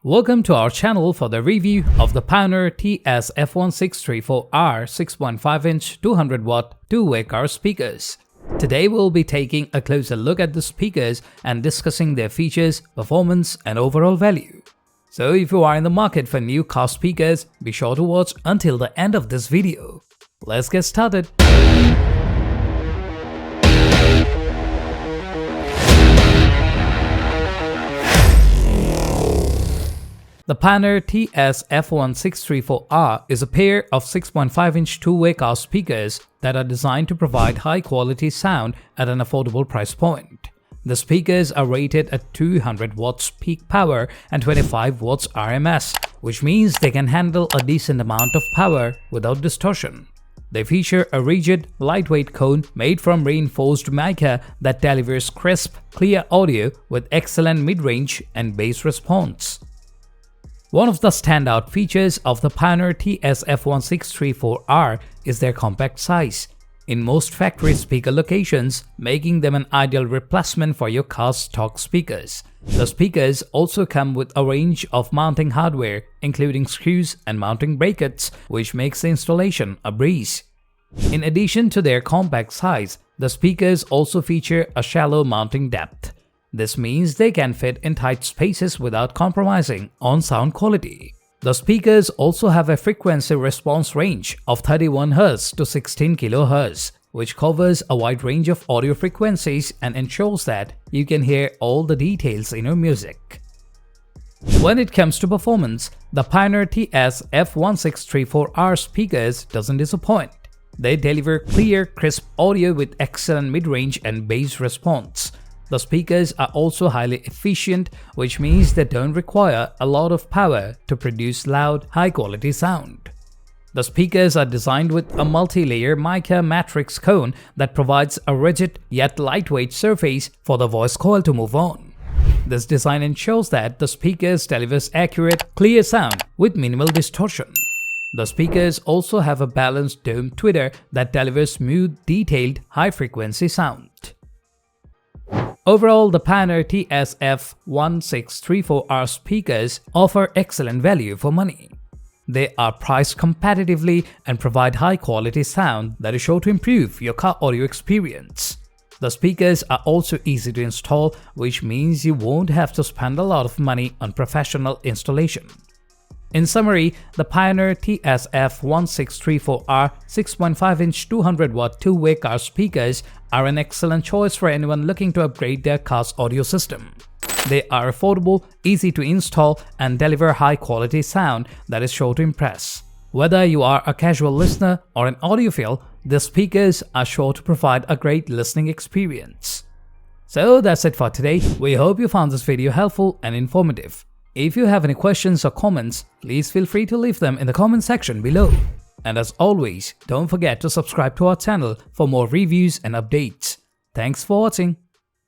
Welcome to our channel for the review of the Pioneer TS F1634R 6.5-inch 200-watt two-way car speakers. Today we'll be taking a closer look at the speakers and discussing their features, performance and overall value. So if you are in the market for new car speakers, be sure to watch until the end of this video. Let's get started. The Pioneer TS F1634R is a pair of 6.5-inch two-way car speakers that are designed to provide high-quality sound at an affordable price point. The speakers are rated at 200 watts peak power and 25 watts RMS, which means they can handle a decent amount of power without distortion. They feature a rigid, lightweight cone made from reinforced mica that delivers crisp, clear audio with excellent mid-range and bass response. One of the standout features of the Pioneer TS F1634R is their compact size, in most factory speaker locations, making them an ideal replacement for your car's stock speakers. The speakers also come with a range of mounting hardware, including screws and mounting brackets, which makes the installation a breeze. In addition to their compact size, the speakers also feature a shallow mounting depth. This means they can fit in tight spaces without compromising on sound quality. The speakers also have a frequency response range of 31 Hz to 16 kHz, which covers a wide range of audio frequencies and ensures that you can hear all the details in your music. When it comes to performance, the Pioneer TS F1634R speakers doesn't disappoint. They deliver clear, crisp audio with excellent mid-range and bass response. The speakers are also highly efficient, which means they don't require a lot of power to produce loud, high-quality sound. The speakers are designed with a multi-layer mica matrix cone that provides a rigid yet lightweight surface for the voice coil to move on. This design ensures that the speakers delivers accurate, clear sound with minimal distortion. The speakers also have a balanced dome tweeter that delivers smooth, detailed, high-frequency sound. Overall, the Pioneer TS F1634R speakers offer excellent value for money. They are priced competitively and provide high-quality sound that is sure to improve your car audio experience. The speakers are also easy to install, which means you won't have to spend a lot of money on professional installation. In summary, the Pioneer TS F1634R 6.5-inch 200-watt two-way car speakers are an excellent choice for anyone looking to upgrade their car's audio system. They are affordable, easy to install, and deliver high-quality sound that is sure to impress. Whether you are a casual listener or an audiophile, the speakers are sure to provide a great listening experience. So that's it for today. We hope you found this video helpful and informative. If you have any questions or comments, please feel free to leave them in the comment section below. And as always, don't forget to subscribe to our channel for more reviews and updates. Thanks for watching.